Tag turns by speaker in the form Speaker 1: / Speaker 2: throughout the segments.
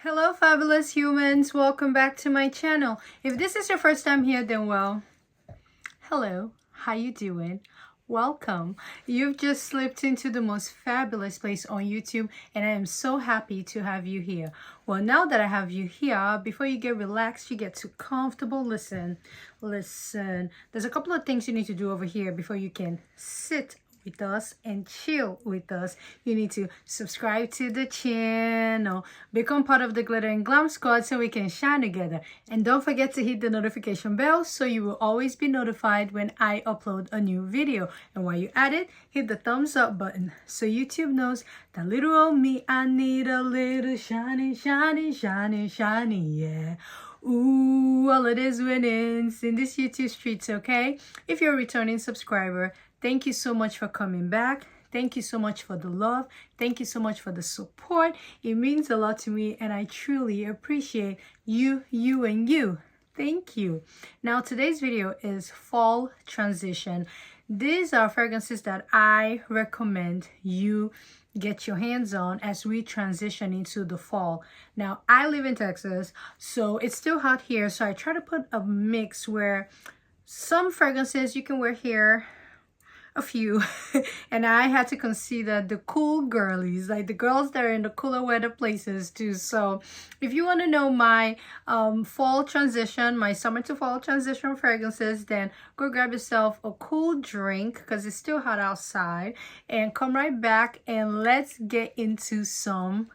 Speaker 1: Hello fabulous humans, welcome back to my channel. If this is your first time here, then well, hello, how you doing? Welcome. You've just slipped into the most fabulous place on YouTube, and I am so happy to have you here. Well, now that I have you here, before you get relaxed, you get too comfortable, listen. There's a couple of things you need to do over here before you can sit with us and chill with us. You need to subscribe to the channel, become part of the Glitter and Glam Squad so we can shine together, and don't forget to hit the notification bell so you will always be notified when I upload a new video. And while you're at it, hit the thumbs up button so YouTube knows that little old me, I need a little shiny, shiny, shiny, shiny, yeah. Ooh, all it is winnings in this YouTube streets, okay? If you're a returning subscriber, thank you so much for coming back. Thank you so much for the love. Thank you so much for the support. It means a lot to me, and I truly appreciate you, and you. Thank you. Now, today's video is fall transition. These are fragrances that I recommend you get your hands on as we transition into the fall. Now, I live in Texas, so it's still hot here, so I try to put a mix where some fragrances you can wear here, a few, and I had to consider the cool girlies, like the girls that are in the cooler weather places too. So if you want to know my fall transition, my summer to fall transition fragrances, then go grab yourself a cool drink because it's still hot outside, and come right back and let's get into some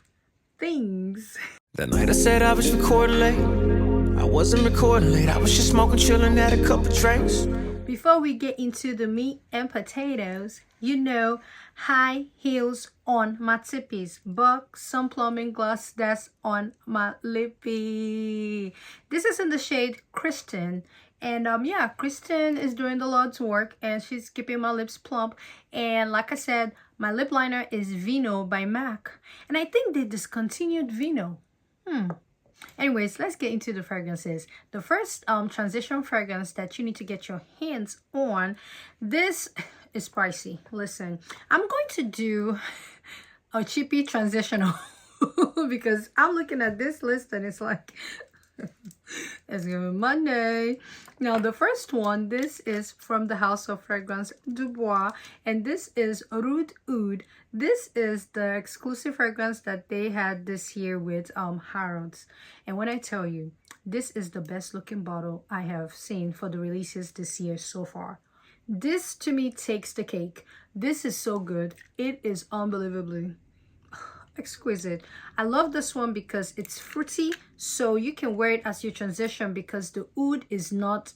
Speaker 1: things.
Speaker 2: That night I said I was recording late. I wasn't recording late. I was just smoking, chilling, had a couple drinks.
Speaker 1: Before we get into the meat and potatoes, you know, high heels on my tippies, but some plumbing gloss that's on my lippy. This is in the shade Kristen, and yeah, Kristen is doing the Lord's work and she's keeping my lips plump. And like I said, my lip liner is Vino by MAC, and I think they discontinued Vino. Anyways, let's get into the fragrances. The first transition fragrance that you need to get your hands on, this is pricey. Listen, I'm going to do a cheapy transitional because I'm looking at this list and it's like, it's gonna be Monday. Now, the first one, this is from the House of Fragrance Duoa, and this is Rud Oud. This is the exclusive fragrance that they had this year with Harrods. And when I tell you, this is the best looking bottle I have seen for the releases this year so far. This to me takes the cake. This is so good. It is unbelievably exquisite. I love this one because it's fruity, so you can wear it as you transition because the oud is not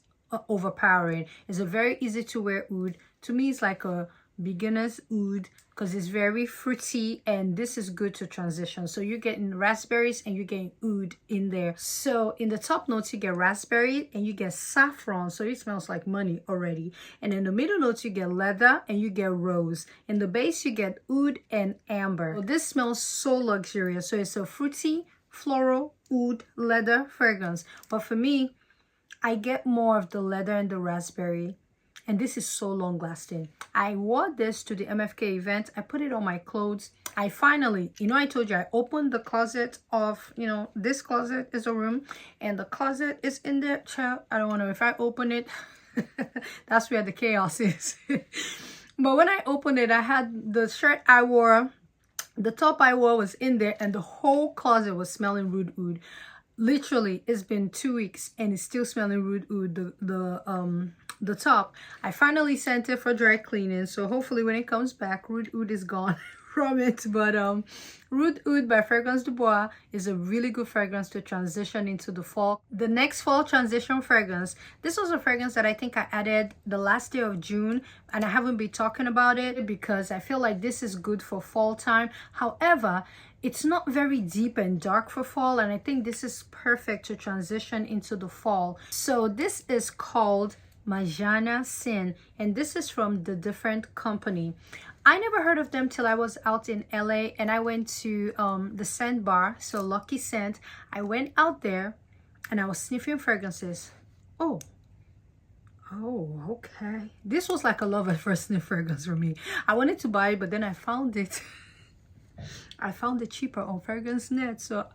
Speaker 1: overpowering. It's a very easy to wear oud. To me, it's like a beginner's oud because it's very fruity, and this is good to transition. So you're getting raspberries and you're getting oud in there. So in the top notes you get raspberry and you get saffron, so it smells like money already. And in the middle notes you get leather and you get rose. In the base you get oud and amber. So this smells so luxurious. So it's a fruity, floral, oud, leather fragrance. But for me, I get more of the leather and the raspberry. And this is so long lasting. I wore this to the MFK event. I put it on my clothes. I finally, you know, I told you I opened the closet of, you know, this closet is a room and the closet is in there. Child, I don't know if I open it, that's where the chaos is. But when I opened it, I had the shirt I wore, the top I wore was in there, and the whole closet was smelling Rud Oud. Literally, it's been 2 weeks and it's still smelling Rud Oud. The top, I finally sent it for dry cleaning, so hopefully when it comes back, Rud Oud is gone from it. But Rud Oud by Fragrance Dubois is a really good fragrance to transition into the fall. The next fall transition fragrance, this was a fragrance that I think I added the last day of June, and I haven't been talking about it because I feel like this is good for fall time. However, it's not very deep and dark for fall, and I think this is perfect to transition into the fall. So this is called Maan Sin, and this is from the Different Company. I never heard of them till I was out in LA and I went to the scent bar, so Lucky Scent. I went out there and I was sniffing fragrances. Oh, okay. This was like a love at first sniff fragrance for me. I wanted to buy it, but then I found it cheaper on Fragrance Net, so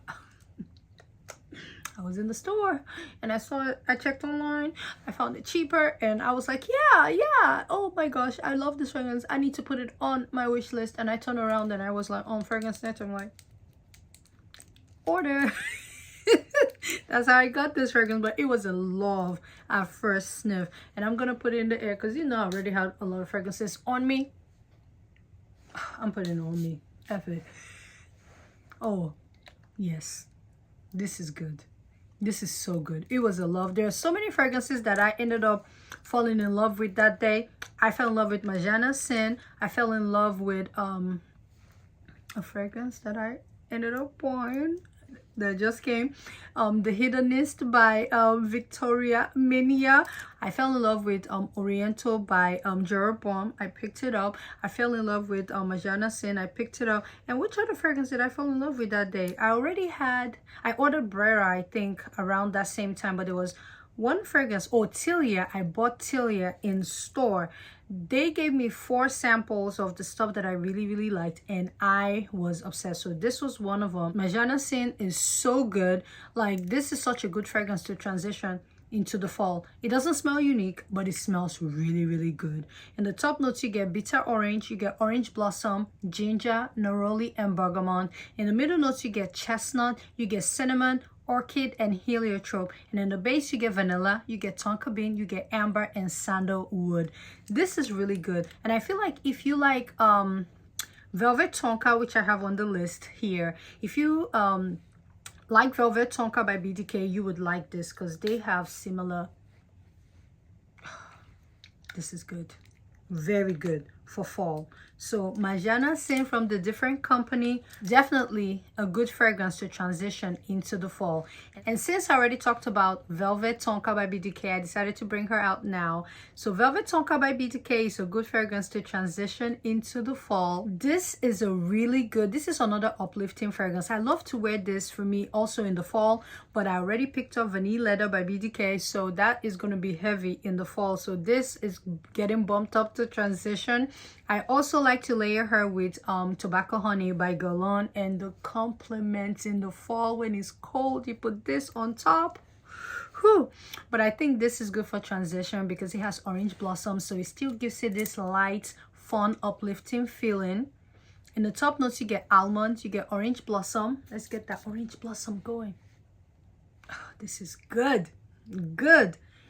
Speaker 1: I was in the store and I saw it. I checked online. I found it cheaper and I was like, yeah. Oh my gosh, I love this fragrance. I need to put it on my wish list. And I turned around and I was like on Fragrance Net. I'm like, order. That's how I got this fragrance, but it was a love at first sniff. And I'm gonna put it in the air because you know I already have a lot of fragrances on me. I'm putting it on me. F it. Oh, yes. This is good. This is so good. It was a love. There are so many fragrances that I ended up falling in love with that day. I fell in love with Maan Sin. I fell in love with a fragrance that I ended up buying that just came, The Hedonist by Victoria Minia. I fell in love with Oriental by Jeroboam. I picked it up. I fell in love with Maan Sin. I picked it up. And which other fragrance did I fall in love with that day? I ordered Brera, I think, around that same time, but there was one fragrance. Oh, Tilia. I bought Tilia in store. They gave me 4 samples of the stuff that I really liked and I was obsessed. So this was one of them. Maan Sin is so good. Like, this is such a good fragrance to transition into the fall. It doesn't smell unique, but it smells really good. In the top notes, you get bitter orange, you get orange blossom, ginger, neroli, and bergamot. In the middle notes, you get chestnut, you get cinnamon, orchid, and heliotrope. And in the base, you get vanilla, you get tonka bean, you get amber, and sandalwood. This is really good. And I feel like if you like Velvet Tonka, which I have on the list here, if you like Velvet Tonka by BDK, you would like this because they have similar. This is good. Very good for fall. So Maan Sin from the different company, definitely a good fragrance to transition into the fall. And since I already talked about Velvet Tonka by BDK, I decided to bring her out now. So Velvet Tonka by BDK is a good fragrance to transition into the fall. This is a really good, this is another uplifting fragrance. I love to wear this for me also in the fall, but I already picked up Vanille Leather by BDK, so that is going to be heavy in the fall. So this is getting bumped up to transition. I also like to layer her with Tobacco Honey by Guerlain, and the compliments in the fall when it's cold, you put this on top. Whew. But I think this is good for transition because it has orange blossom, so it still gives it this light, fun, uplifting feeling. In the top notes, you get almond, you get orange blossom. Let's get that orange blossom going. Oh, this is good.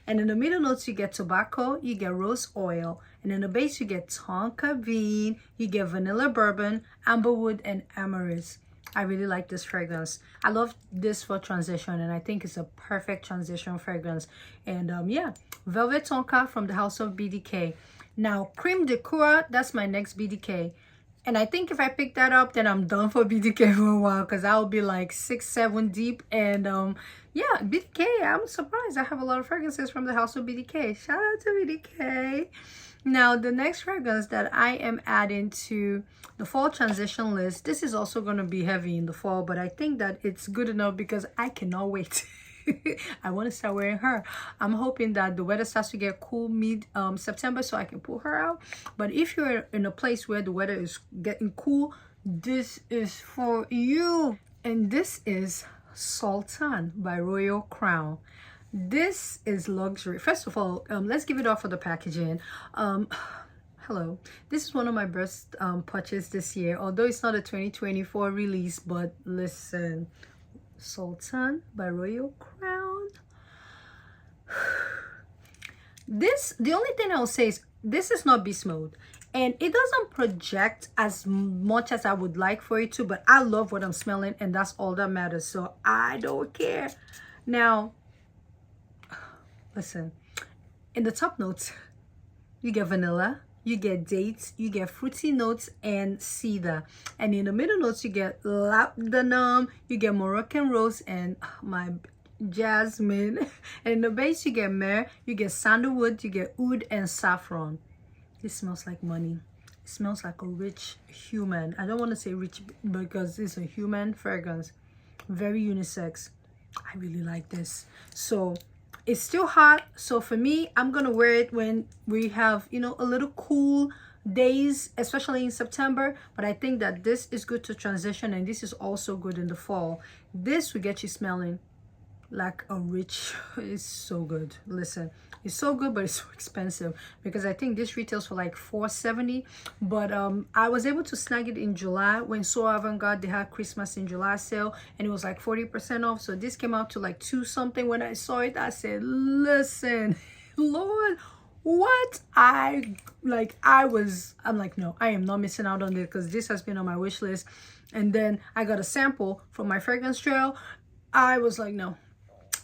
Speaker 1: And in the middle notes, you get tobacco, you get rose oil. And in the base, you get tonka bean, you get vanilla bourbon, amberwood, and amarice. I really like this fragrance. I love this for transition, and I think it's a perfect transition fragrance. And yeah, Velvet Tonka from the house of BDK. Now, Creme de Coeur, that's my next BDK. And I think if I pick that up, then I'm done for BDK for a while because I'll be like 6-7 deep. And yeah, BDK, I'm surprised. I have a lot of fragrances from the house of BDK. Shout out to BDK. Now, the next fragrance that I am adding to the fall transition list, this is also going to be heavy in the fall, but I think that it's good enough because I cannot wait. I want to start wearing her. I'm hoping that the weather starts to get cool mid-September so I can pull her out. But if you're in a place where the weather is getting cool, this is for you. And this is Saltan by Royal Crown. This is luxury. First of all, let's give it up for the packaging. Hello, this is one of my best purchases this year, although it's not a 2024 release. But listen, Saltan by Royal Crown. The only thing I'll say is this is not beast mode, and it doesn't project as much as I would like for it to, but I love what I'm smelling, and that's all that matters, so I don't care. Now, listen, in the top notes, you get vanilla, you get dates, you get fruity notes, and cedar. And in the middle notes, you get labdanum, you get Moroccan rose, and my jasmine. And in the base, you get myrrh, you get sandalwood, you get oud, and saffron. This smells like money. It smells like a rich human. I don't want to say rich because it's a human fragrance. Very unisex. I really like this. So it's still hot, so for me, I'm gonna wear it when we have, you know, a little cool days, especially in September. But I think that this is good to transition, and this is also good in the fall. This will get you smelling like a rich. It's so good. Listen, it's so good, but it's so expensive because I think this retails for like $4.70. But I was able to snag it in July when So Avant-Garde, they had Christmas in July sale, and it was like 40% off. So this came out to like 2 something. When I saw it, I said, listen, Lord, what? I'm like, no, I am not missing out on it, because this has been on my wish list. And then I got a sample from my fragrance trail. I was like, no,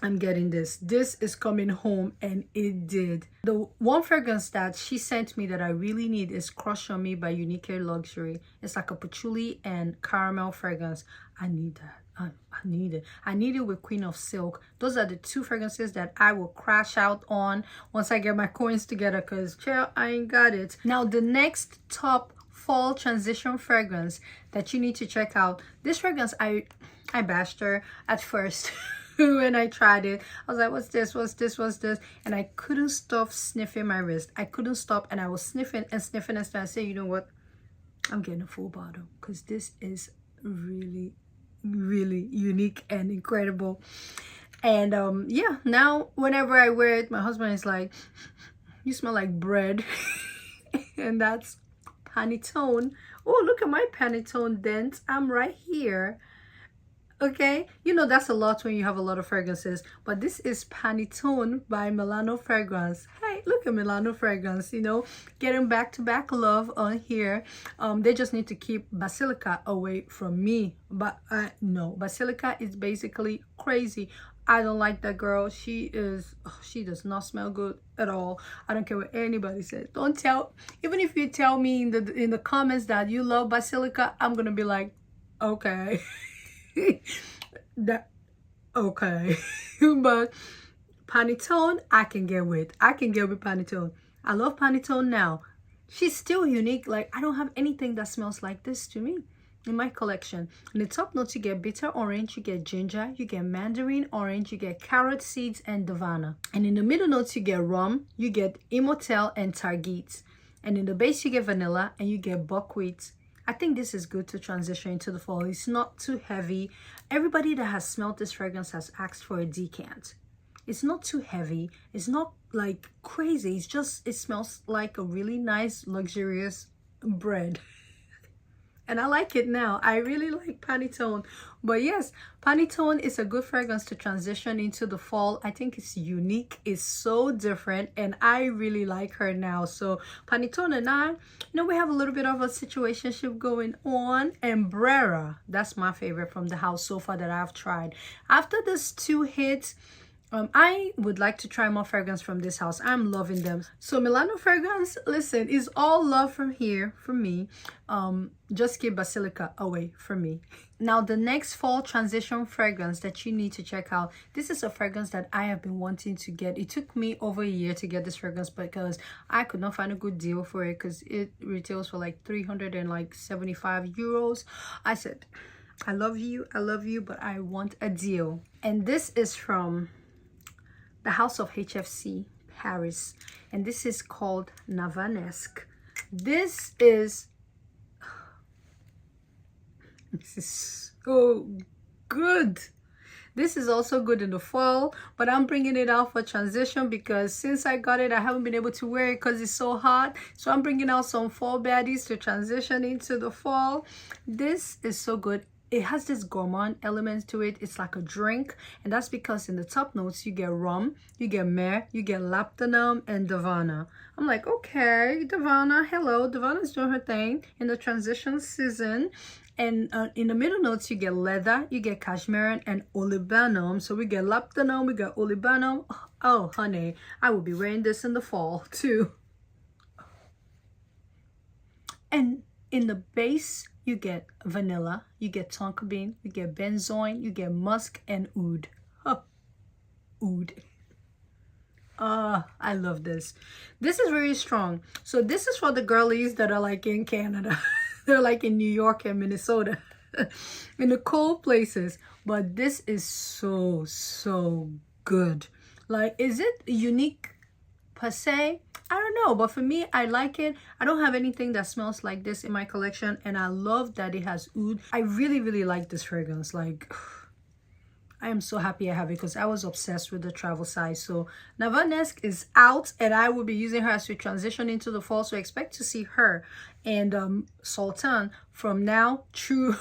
Speaker 1: I'm getting this. This is coming home, and it did. The one fragrance that she sent me that I really need is Crush on Me by Unique Luxury. It's like a patchouli and caramel fragrance. I need that. I need it. I need it with Queen of Silk. Those are the 2 fragrances that I will crash out on once I get my coins together, because child, I ain't got it. Now the next top fall transition fragrance that you need to check out. This fragrance, I bashed her at first. When I tried it, I was like, what's this? And I couldn't stop sniffing my wrist. I couldn't stop, and I was sniffing and sniffing and sniffing. I said, you know what, I'm getting a full bottle, because this is really, really unique and incredible. And yeah, now whenever I wear it, my husband is like, you smell like bread. And that's Panettone. Oh, look at my Panettone dent. I'm right here. Okay, you know that's a lot when you have a lot of fragrances, but this is Panettone by Milano Fragrance. Hey, look at Milano Fragrance, you know, getting back-to-back love on here. They just need to keep Basilica away from me. But no, Basilica is basically crazy. I don't like that girl. She does not smell good at all. I don't care what anybody says. Don't tell, even if you tell me in the comments that you love Basilica, I'm gonna be like, okay. Okay. But Panettone, I can get with Panettone. I love Panettone now. She's still unique. Like, I don't have anything that smells like this to me in my collection. In the top notes, you get bitter orange, you get ginger, you get mandarin orange, you get carrot seeds and davana. And in the middle notes, you get rum, you get Immortelle and Targete. And in the base, you get vanilla and you get buckwheat. I think this is good to transition into the fall. It's not too heavy. Everybody that has smelled this fragrance has asked for a decant. It's not too heavy. It's not like crazy. It's just, it smells like a really nice, luxurious bread. And I like it now. I really like Panettone. But yes, Panettone is a good fragrance to transition into the fall. I think it's unique. It's so different. And I really like her now. So Panettone and I, you know, we have a little bit of a situationship going on. And Brera, that's my favorite from the house so far that I've tried. After this 2 hits, I would like to try more fragrance from this house. I'm loving them. So Milano Fragrance, listen, is all love from here, from me. Just keep Basilica away from me. Now, the next fall transition fragrance that you need to check out. This is a fragrance that I have been wanting to get. It took me over a year to get this fragrance because I could not find a good deal for it, because it retails for like 375 euros. I said, I love you, but I want a deal. And this is from the house of HFC Paris, and this is called Navanesque. This is so good. This is also good in the fall, but I'm bringing it out for transition because since I got it, I haven't been able to wear it because it's so hot. So I'm bringing out some fall baddies to transition into the fall. This is so good. It has this gourmand element to it. It's like a drink, and that's because in the top notes you get rum, you get myrrh, you get labdanum and davana. I'm like, okay, davana, hello, davana's doing her thing in the transition season. And in the middle notes you get leather, you get cashmere and olibanum. So we get labdanum, we got olibanum. Oh honey, I will be wearing this in the fall too. And in the base you get vanilla, you get tonka bean, you get benzoin, you get musk and oud. Oh, oud. I love this. This is very strong. So this is for the girlies that are like in Canada. They're like in New York and Minnesota. In the cold places. But this is so good. Like, is it unique per se? I don't know, but for me, I like it. I don't have anything that smells like this in my collection, and I love that it has oud. I really like this fragrance. Like, I am so happy I have it because I was obsessed with the travel size. So Navan is out, and I will be using her as we transition into the fall. So expect to see her and Saltan from now through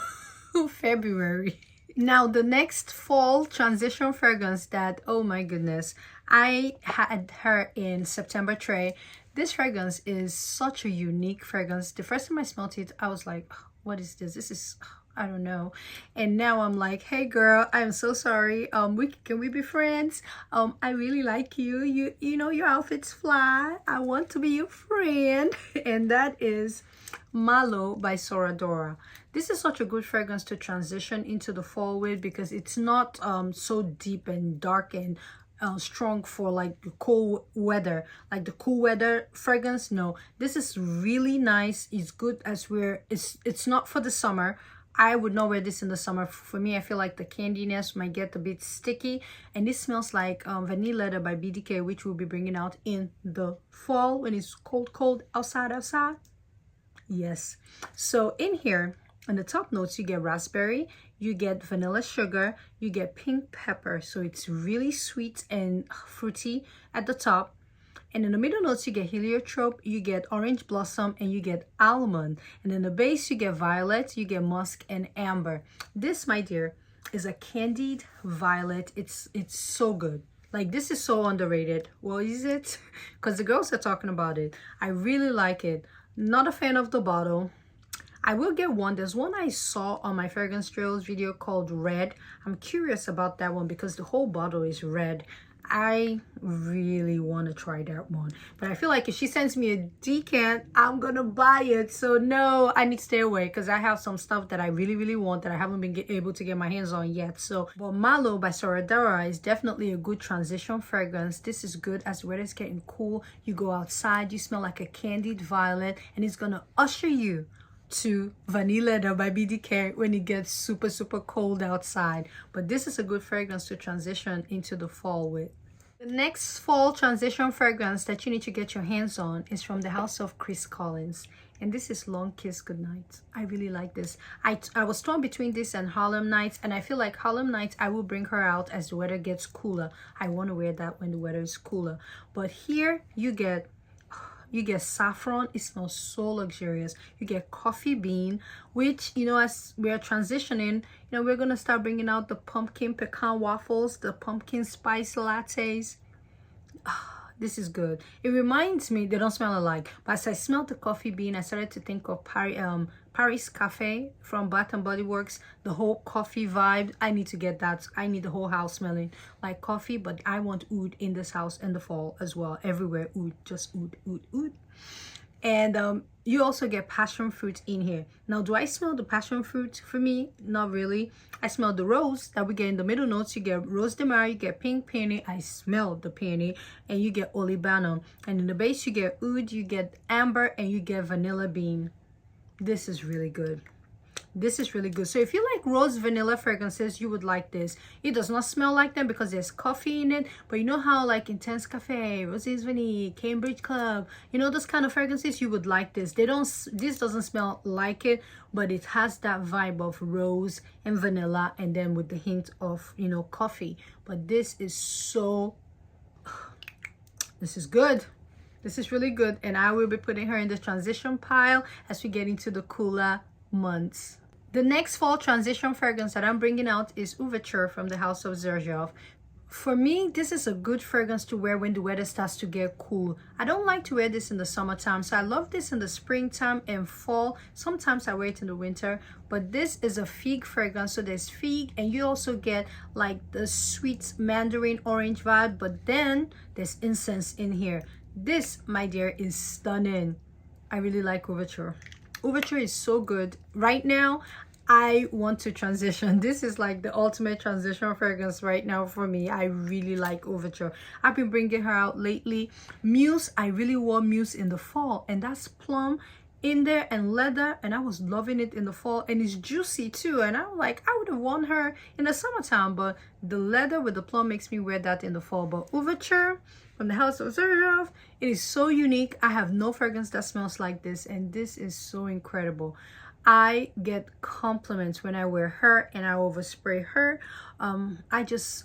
Speaker 1: February. Now the next fall transition fragrance that, oh my goodness, I had her in September tray. This fragrance is such a unique fragrance. The first time I smelled it, I was like, what is this? This is, I don't know. And now I'm like, hey girl, I'm so sorry. Can we be friends? I really like you. You know your outfits fly. I want to be your friend. And that is Malo by Soradora. This is such a good fragrance to transition into the fall with because it's not so deep and dark and strong for like the cool weather, like the cool weather fragrance. No, this is really nice. It's good as it's not for the summer. I would not wear this in the summer. For me, I feel like the candiness might get a bit sticky, and this smells like Vanilla Leather by BDK, which we'll be bringing out in the fall when it's cold outside. Yes. So in here, on the top notes, you get raspberry, you get vanilla sugar, you get pink pepper. So it's really sweet and fruity at the top. And in the middle notes, you get heliotrope, you get orange blossom, and you get almond. And in the base, you get violet, you get musk, and amber. This, my dear, is a candied violet. It's so good. Like, this is so underrated. Well, is it? Because the girls are talking about it. I really like it. Not a fan of the bottle. I will get one. There's one I saw on my fragrance trails video called Red. I'm curious about that one because the whole bottle is red. I really want to try that one, but I feel like if she sends me a decant, I'm gonna buy it. So no, I need to stay away because I have some stuff that I really want that I haven't been able to get my hands on yet. So, but Malo by Soradora is definitely a good transition fragrance. This is good as the weather's getting cool. You go outside, you smell like a candied violet, and it's gonna usher you to Vanilla Leather by BDK when it gets super cold outside. But this is a good fragrance to transition into the fall with. The next fall transition fragrance that you need to get your hands on is from the house of Chris Collins, and this is Long Kiss Goodnight. I really like this. I was torn between this and Harlem Nights, and I feel like Harlem Nights I will bring her out as the weather gets cooler. I want to wear that when the weather is cooler. But here you get saffron. It smells so luxurious. You get coffee bean, which, you know, as we are transitioning, you know, we're gonna start bringing out the pumpkin pecan waffles, the pumpkin spice lattes. This is good. It reminds me, they don't smell alike, but as I smelled the coffee bean, I started to think of Paris Cafe from Bath and Body Works. The whole coffee vibe. I need to get that. I need the whole house smelling like coffee, but I want oud in this house in the fall as well. Everywhere oud, just oud. And you also get passion fruit in here. Now, do I smell the passion fruit? For me, not really. I smell the rose that we get in the middle notes. You get rose de mar, you get pink peony. I smell the peony, and you get olibanum. And in the base, you get oud, you get amber, and you get vanilla bean. This is really good. This is really good. So if you like rose vanilla fragrances, you would like this. It does not smell like them because there's coffee in it, but you know how like Intense Cafe, Roses Vanille, Cambridge Club, you know, those kind of fragrances, you would like this. This doesn't smell like it, but it has that vibe of rose and vanilla, and then with the hint of, you know, coffee. But this is so, this is good. This is really good, and I will be putting her in the transition pile as we get into the cooler months. The next fall transition fragrance that I'm bringing out is Ouverture from the house of Xerjoff. For me, this is a good fragrance to wear when the weather starts to get cool. I don't like to wear this in the summertime, so I love this in the springtime and fall. Sometimes I wear it in the winter, but this is a fig fragrance. So there's fig, and you also get like the sweet mandarin orange vibe, but then there's incense in here. This, my dear, is stunning. I really like Ouverture. Ouverture is so good. Right now, I want to transition. This is like the ultimate transition fragrance right now for me. I really like Ouverture. I've been bringing her out lately. Muse, I really wore Muse in the fall, and that's plum in there and leather, and I was loving it in the fall, and it's juicy too, and I'm like, I would have worn her in the summertime, but the leather with the plum makes me wear that in the fall. But Ouverture from the house of Xerjoff, it is so unique. I have no fragrance that smells like this, and this is so incredible. I get compliments when I wear her and I overspray her. I just,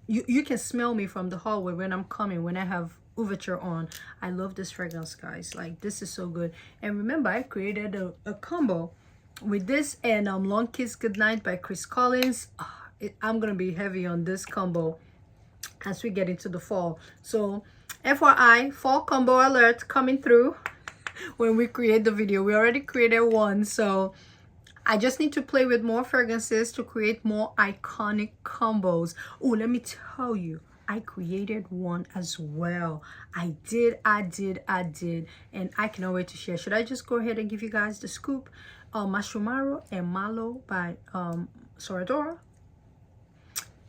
Speaker 1: you can smell me from the hallway when I'm coming, when I have Ouverture on. I love this fragrance, guys. Like, this is so good. And remember, I created a combo with this and Long Kiss Goodnight by Chris Collins. I'm gonna be heavy on this combo as we get into the fall. So FYI, fall combo alert coming through when we create the video. We already created one, so I just need to play with more fragrances to create more iconic combos. Oh, let me tell you, I created one as well. I did, and I cannot wait to share. Should I just go ahead and give you guys the scoop? Mashumaro and Malo by Soradora.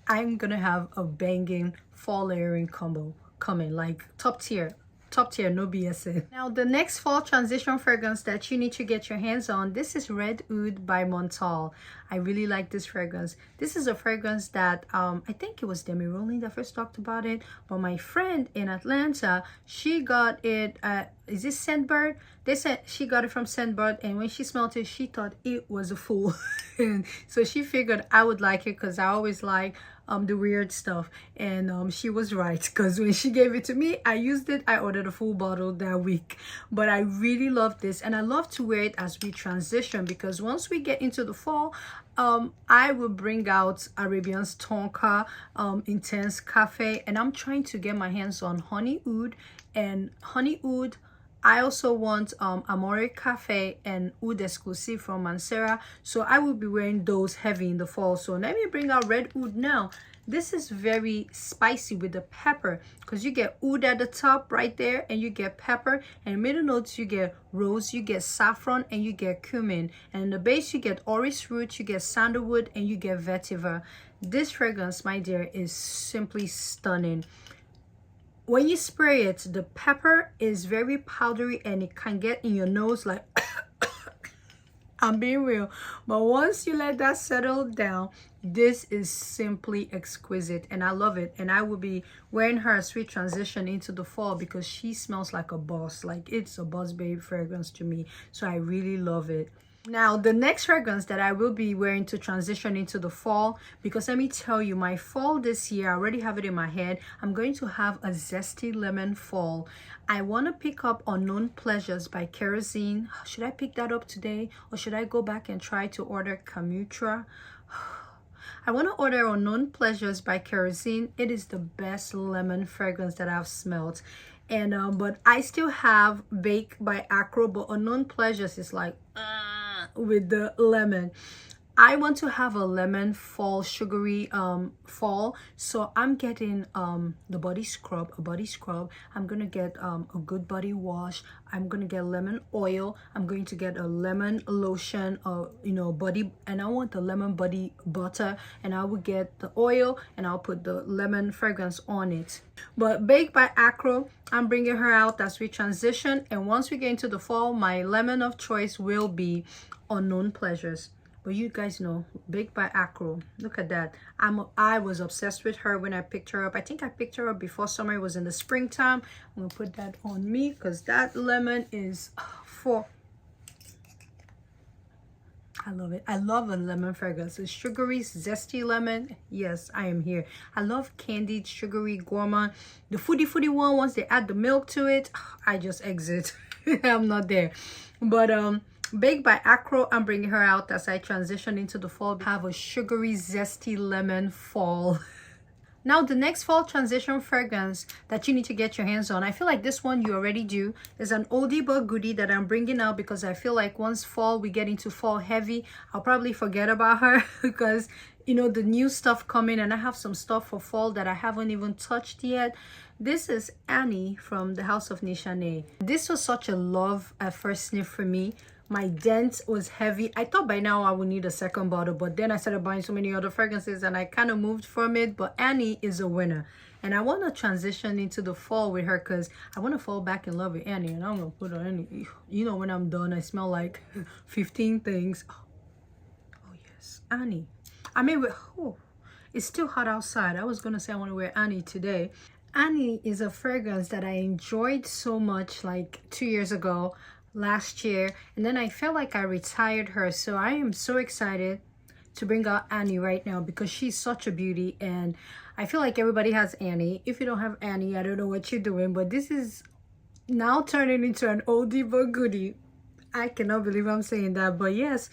Speaker 1: I'm gonna have a banging fall layering combo coming, like top tier, no BS. Now the next fall transition fragrance that you need to get your hands on, this is Red Oud by Montal. I really like this fragrance. This is a fragrance that I think it was Demi Rowling that first talked about it, but my friend in Atlanta, she got it at, is this Scentbird? They said she got it from Scentbird, and when she smelled it, she thought it was a fool. And so she figured I would like it because I always like the weird stuff, and she was right, because when she gave it to me, I used it. I ordered a full bottle that week. But I really love this, and I love to wear it as we transition, because once we get into the fall, I will bring out Arabian's Tonka Intense Cafe, and I'm trying to get my hands on Honey Oud and Honey Oud. I also want Amore Cafe and Oud Exclusive from Mansera. So I will be wearing those heavy in the fall. So let me bring out Red Oud now. This is very spicy with the pepper, because you get oud at the top right there, and you get pepper, and middle notes you get rose, you get saffron, and you get cumin, and in the base you get orris root, you get sandalwood, and you get vetiver. This fragrance, my dear, is simply stunning. When you spray it, the pepper is very powdery and it can get in your nose like I'm being real. But once you let that settle down, this is simply exquisite, and I love it. And I will be wearing her as we transition into the fall, because she smells like a boss. Like, it's a boss babe fragrance to me. So I really love it. Now the next fragrance that I will be wearing to transition into the fall, because let me tell you, my fall this year, I already have it in my head. I'm going to have a zesty lemon fall. I want to pick up Unknown Pleasures by Kerosene. Should I pick that up today, or should I go back and try to order Camutra? I want to order Unknown Pleasures by Kerosene. It is the best lemon fragrance that I've smelled. And but I still have Bake by Acro, but Unknown Pleasures is like with the lemon. I want to have a lemon fall, sugary fall, so I'm getting the body scrub, a body scrub. I'm gonna get a good body wash. I'm gonna get lemon oil. I'm going to get a lemon lotion, you know, body, and I want the lemon body butter, and I will get the oil and I'll put the lemon fragrance on it. But Baked by Acro, I'm bringing her out as we transition, and once we get into the fall, my lemon of choice will be Unknown Pleasures. But you guys know, Baked by Acro, look at that. I was obsessed with her when I picked her up. I think I picked her up before summer. It was in the springtime. I'm gonna put that on me, because that lemon is for, I love it. I love a lemon fragrance. It's sugary, zesty lemon. Yes, I am here. I love candied, sugary, gourmand. The foodie one, once they add the milk to it, I just exit. I'm not there. But Baked by Acro, I'm bringing her out as I transition into the fall. Have a sugary, zesty lemon fall. Now the next fall transition fragrance that you need to get your hands on, I feel like this one you already do, is an oldie but goodie that I'm bringing out, because I feel like once fall, we get into fall heavy, I'll probably forget about her because, you know, the new stuff coming, and I have some stuff for fall that I haven't even touched yet. This is Annie from the House of Nishan Annie. This was such a love at first sniff for me. My dent was heavy. I thought by now I would need a second bottle, but then I started buying so many other fragrances and I kind of moved from it. But Annie is a winner, and I want to transition into the fall with her, because I want to fall back in love with Annie, and I'm gonna put her in. You know, when I'm done, I smell like 15 things. Oh yes, Annie. I mean, oh, it's still hot outside. I was gonna say I want to wear Annie today. Annie is a fragrance that I enjoyed so much like 2 years ago. last year, and then I felt like I retired her. So I am so excited to bring out Annie right now because she's such a beauty, and I feel like everybody has Annie. If you don't have Annie, I don't know what you're doing, but this is now turning into an oldie but goodie. I cannot believe I'm saying that, but yes,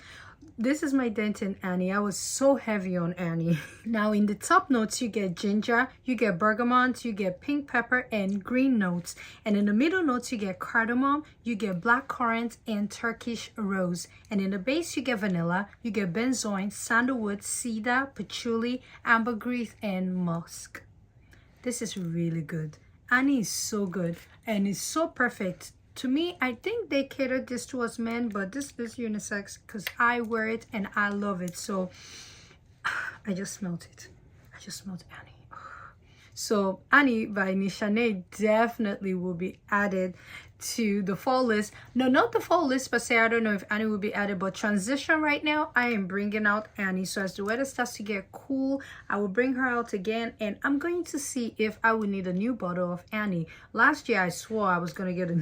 Speaker 1: this is my dent in Annie. I was so heavy on Annie. Now in the top notes, you get ginger, you get bergamot, you get pink pepper and green notes. And in the middle notes, you get cardamom, you get black currant and Turkish rose. And in the base, you get vanilla, you get benzoin, sandalwood, cedar, patchouli, ambergris, and musk. This is really good. Annie is so good and it's so perfect. To me, I think they catered this towards men, but this is unisex because I wear it and I love it. So I just smelled it. I just smelled Annie. So Annie by Nishan Annie definitely will be added to the fall list. No, not the fall list per se. I don't know if Annie will be added, but transition right now, I am bringing out Annie. So as the weather starts to get cool, I will bring her out again, and I'm going to see if I will need a new bottle of Annie. Last year, I swore I was going to get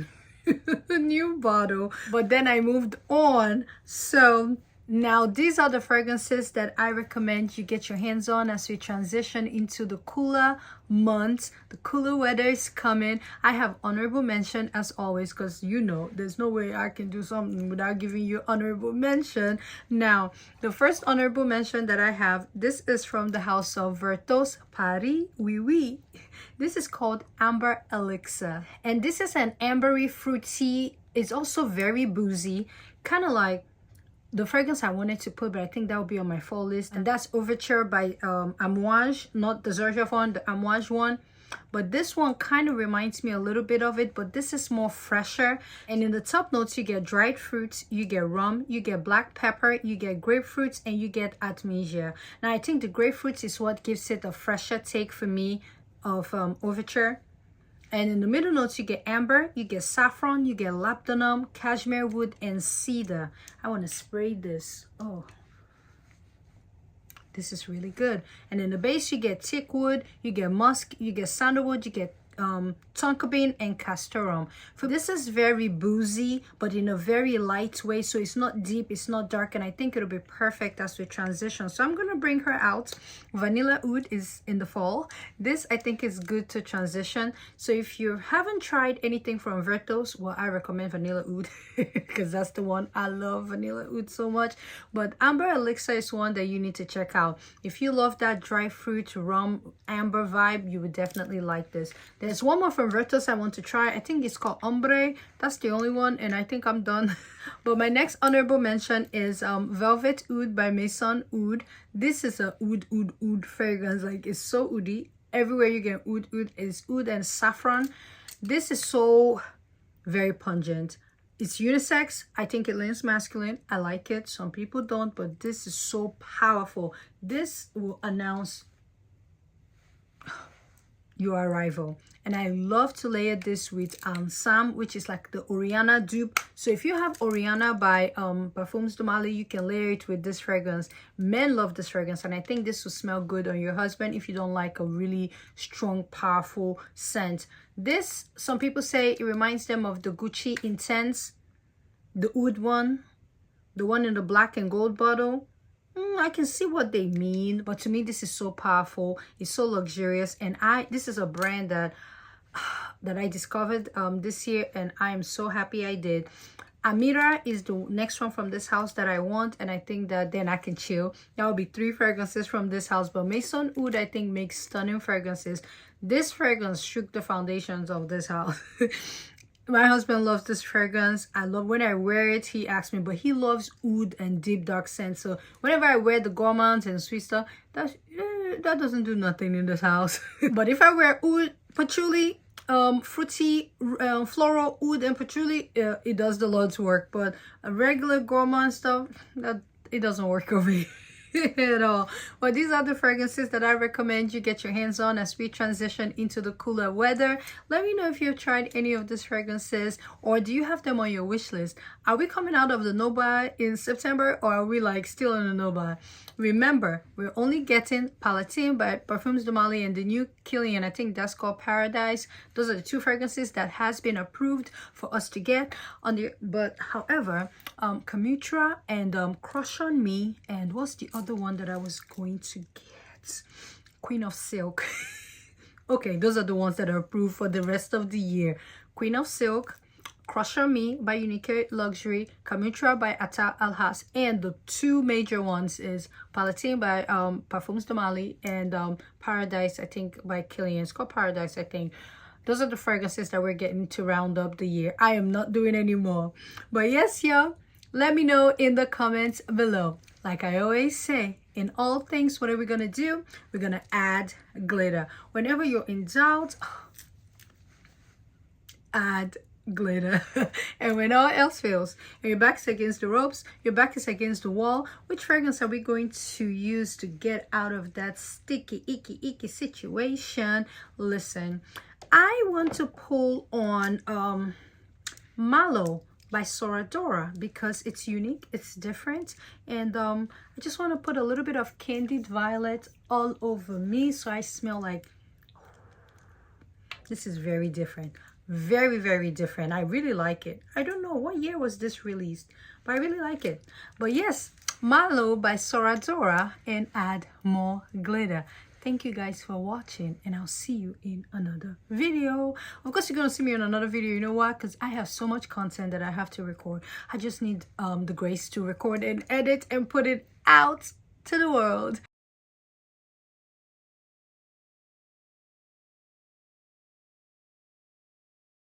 Speaker 1: a new bottle, but then I moved on. So now these are the fragrances that I recommend you get your hands on as we transition into the cooler months. The cooler weather is coming. I have honorable mention as always, because you know there's no way I can do something without giving you honorable mention. Now the first honorable mention that I have, this is from the house of Vertos Paris. Oui, oui. This is called Amber Elixir, and this is an ambery fruity. It's also very boozy, kind of like the fragrance I wanted to put, but I think that will be on my fall list, and that's Overture by Amouage, not the Zerjoff one, the Amouage one. But this one kind of reminds me a little bit of it, but this is more fresher. And in the top notes, you get dried fruits, you get rum, you get black pepper, you get grapefruits, and you get AMIRE. Now I think the grapefruits is what gives it a fresher take for me of Overture. And in the middle notes, you get amber, you get saffron, you get labdanum, cashmere wood, and cedar. I want to spray this. Oh, this is really good. And in the base, you get teak wood, you get musk, you get sandalwood, you get tonka bean and castoreum. For this is very boozy, but in a very light way, so it's not deep, it's not dark, and I think it'll be perfect as we transition. So I'm gonna bring her out. Vanilla Oud is in the fall. This I think is good to transition. So if you haven't tried anything from Vertos, well, I recommend Vanilla Oud because that's the one. I love Vanilla Oud so much. But Amber Elixir is one that you need to check out. If you love that dry fruit rum amber vibe, you would definitely like this. There's one more from Vertos I want to try. I think it's called Ombre. That's the only one, and I think I'm done. But my next honorable mention is Velvet Oud by Maan Sin Oud. This is a oud fragrance. Like, it's so oudi. Everywhere you get oud is oud and saffron. This is so very pungent. It's unisex. I think it leans masculine. I like it. Some people don't, but this is so powerful. This will announce your arrival. And I love to layer this with Sam, which is like the Oriana dupe. So if you have Oriana by Parfums de Malo, you can layer it with this fragrance. Men love this fragrance, and I think this will smell good on your husband if you don't like a really strong, powerful scent. This, some people say it reminds them of the Gucci Intense, the Oud one, the one in the black and gold bottle. I can see what they mean, but to me this is so powerful. It's so luxurious, and this is a brand that I discovered this year, and I am so happy I did. AMIRE is the next one from this house that I want, and I think that then I can chill. That will be 3 fragrances from this house, but Maan Sin Oud I think makes stunning fragrances. This fragrance shook the foundations of this house. My husband loves this fragrance. I love when I wear it. He asks me, but he loves oud and deep dark scents. So whenever I wear the gourmands and sweet stuff, that doesn't do nothing in this house. But if I wear oud, patchouli, fruity, floral oud and patchouli, it does the Lord's work. But a regular gourmand stuff, it doesn't work over here. at all. But these are the fragrances that I recommend you get your hands on as we transition into the cooler weather. Let me know if you've tried any of these fragrances, or do you have them on your wish list. Are we coming out of the no-buy in September, or are we like still in the no-buy? Remember, we're only getting Palatine by Parfums de Mali and the new Kilian, I think that's called Paradise. Those are the two fragrances that has been approved for us to get on the, but however, Kamutra and Crush on Me, and what's the other one that I was going to get? Queen of Silk. Okay, those are the ones that are approved for the rest of the year. Queen of Silk, Crush on Me by Unique Luxury, Kamutra by Atta Alhas, and the two major ones is Palatine by Parfums de Mali and Paradise, I think, by Kilian. It's called Paradise, I think. Those are the fragrances that we're getting to round up the year. I am not doing any more. But yes, y'all, let me know in the comments below. Like I always say, in all things, what are we going to do? We're going to add glitter. Whenever you're in doubt, add glitter. And when all else fails and your back is against the ropes, your back is against the wall, which fragrance are we going to use to get out of that sticky, icky situation? Listen, I want to pull on Malo by Soradora because it's unique, it's different, and I just want to put a little bit of candied violet all over me so I smell like, this is very different. Very, very different. I really like it. I don't know what year was this released, but I really like it. But yes, Malo by Soradora, and add more glitter. Thank you guys for watching, and I'll see you in another video. Of course, you're going to see me in another video. You know why? Because I have so much content that I have to record. I just need the grace to record and edit and put it out to the world.